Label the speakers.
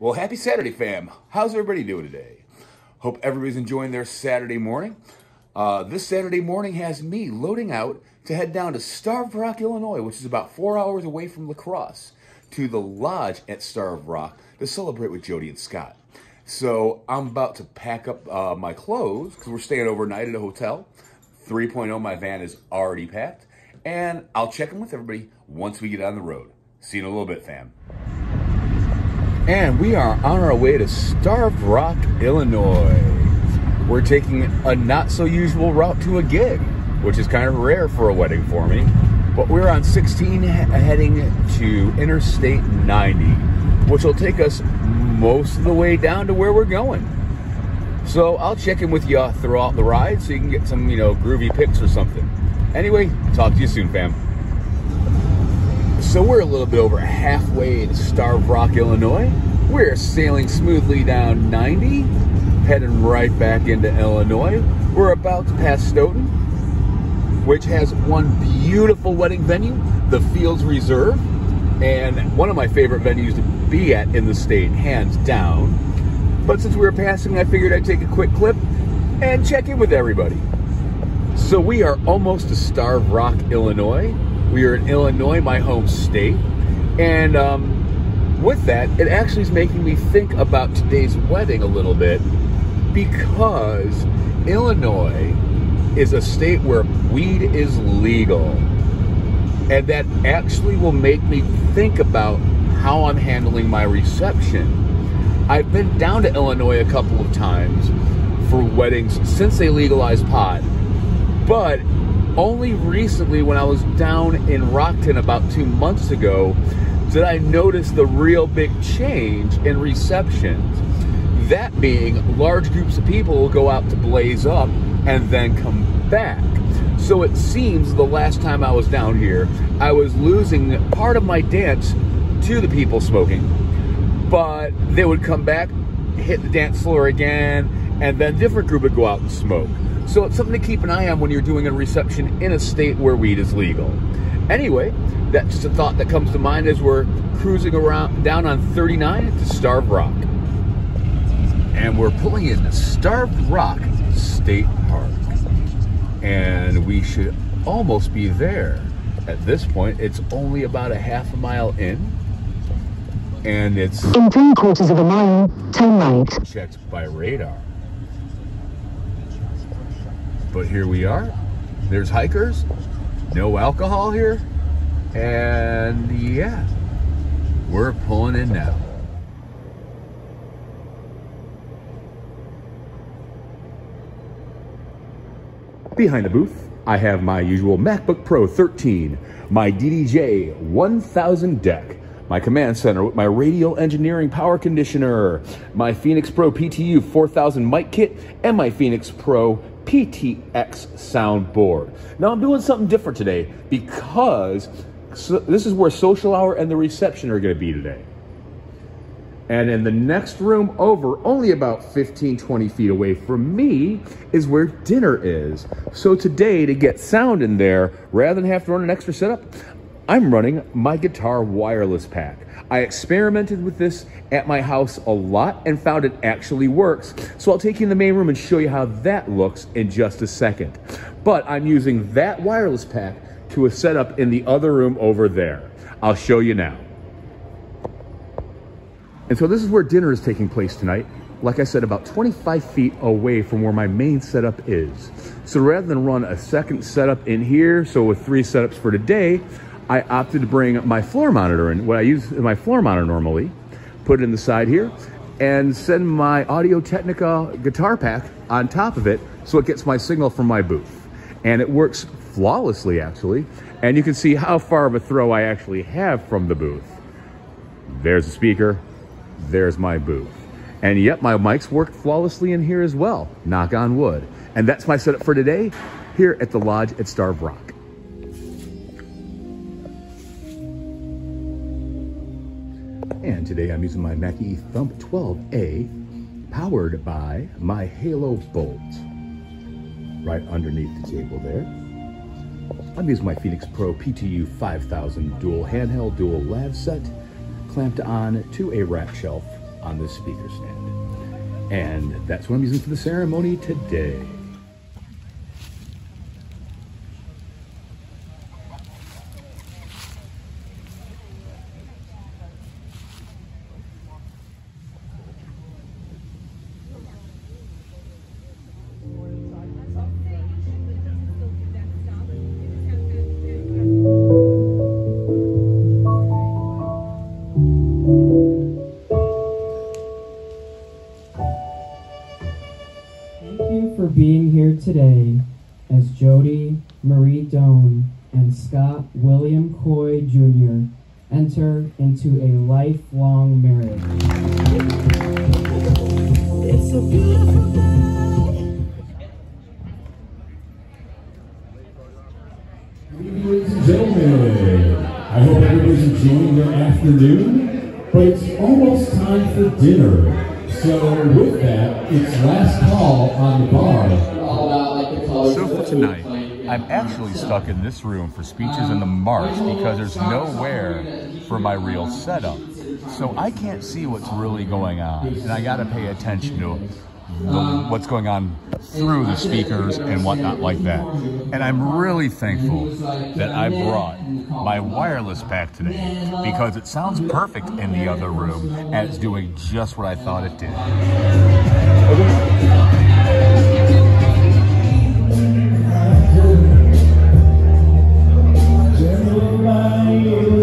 Speaker 1: Well, happy Saturday, fam. How's everybody doing today? Hope everybody's enjoying their Saturday morning. This Saturday morning has me loading out to head down to Starved Rock, Illinois, which is about 4 hours away from La Crosse, to the lodge at Starved Rock to celebrate with Jody and Scott. So I'm about to pack up my clothes because we're staying overnight at a hotel. 3.0, my van is already packed, and I'll check in with everybody once we get on the road. See you in a little bit, fam. And we are on our way to Starved Rock, Illinois. We're taking a not-so-usual route to a gig, which is kind of rare for a wedding for me. But we're on 16 heading to Interstate 90, which will take us most of the way down to where we're going. So I'll check in with you throughout the ride so you can get some, groovy pics or something. Anyway, talk to you soon, fam. So we're a little bit over halfway to Starved Rock, Illinois. We're sailing smoothly down 90, heading right back into Illinois. We're about to pass Stoughton, which has one beautiful wedding venue, the Fields Reserve, and one of my favorite venues to be at in the state, hands down. But since we were passing, I figured I'd take a quick clip and check in with everybody. So we are almost to Starved Rock, Illinois. We are in Illinois, my home state, and with that, it actually is making me think about today's wedding a little bit, because Illinois is a state where weed is legal, and that actually will make me think about how I'm handling my reception. I've been down to Illinois a couple of times for weddings since they legalized pot, but only recently, when I was down in Rockton about 2 months ago, did I notice the real big change in receptions. That being, large groups of people will go out to blaze up and then come back. So it seems the last time I was down here, I was losing part of my dance to the people smoking, but they would come back, hit the dance floor again, and then a different group would go out and smoke. So it's something to keep an eye on when you're doing a reception in a state where weed is legal. Anyway, that's just a thought that comes to mind as we're cruising around down on 39 to Starved Rock. And we're pulling into Starved Rock State Park. And we should almost be there. At this point, it's only about a half a mile in. And it's
Speaker 2: in 3/4 of a mile, turn right.
Speaker 1: Checked by radar. But here we are. There's hikers, no alcohol here, and yeah, we're pulling in now. Behind the booth, I have my usual MacBook Pro 13, my DDJ 1000 deck, my command center with my radial engineering power conditioner, my Phoenix Pro PTU 4000 mic kit, and my Phoenix Pro PTX soundboard. Now I'm doing something different today because this is where social hour and the reception are going to be today. And in the next room over, only about 15-20 feet away from me, is where dinner is. So today, to get sound in there, rather than have to run an extra setup, I'm running my guitar wireless pack. I experimented with this at my house a lot and found it actually works. So I'll take you in the main room and show you how that looks in just a second. But I'm using that wireless pack to a setup in the other room over there. I'll show you now. And so this is where dinner is taking place tonight. Like I said, about 25 feet away from where my main setup is. So rather than run a second setup in here, so with 3 setups for today, I opted to bring my floor monitor in. What I use my floor monitor normally, put it in the side here, and send my Audio-Technica guitar pack on top of it so it gets my signal from my booth. And it works flawlessly, actually. And you can see how far of a throw I actually have from the booth. There's the speaker, there's my booth. And yep, my mics work flawlessly in here as well, knock on wood. And that's my setup for today here at the lodge at Starved Rock. And today I'm using my Mackie Thump 12A, powered by my Halo Bolt. Right underneath the table there. I'm using my Phoenix Pro PTU 5000 dual handheld, dual lav set, clamped on to a rack shelf on this speaker stand. And that's what I'm using for the ceremony today.
Speaker 3: For being here today as Jody Marie Doan and Scott William Coy Jr. enter into a lifelong marriage. It's a beautiful day.
Speaker 4: Ladies and gentlemen, I hope everybody's enjoying their afternoon, but it's almost time for dinner. So with that, it's last call on the bar.
Speaker 1: So for tonight, I'm actually stuck in this room for speeches and the march because there's nowhere for my real setup. So I can't see what's really going on, and I gotta pay attention to what's going on through the speakers and whatnot like that. And I'm really thankful that I brought my wireless pack today because it sounds perfect in the other room and it's doing just what I thought it did.
Speaker 4: Everybody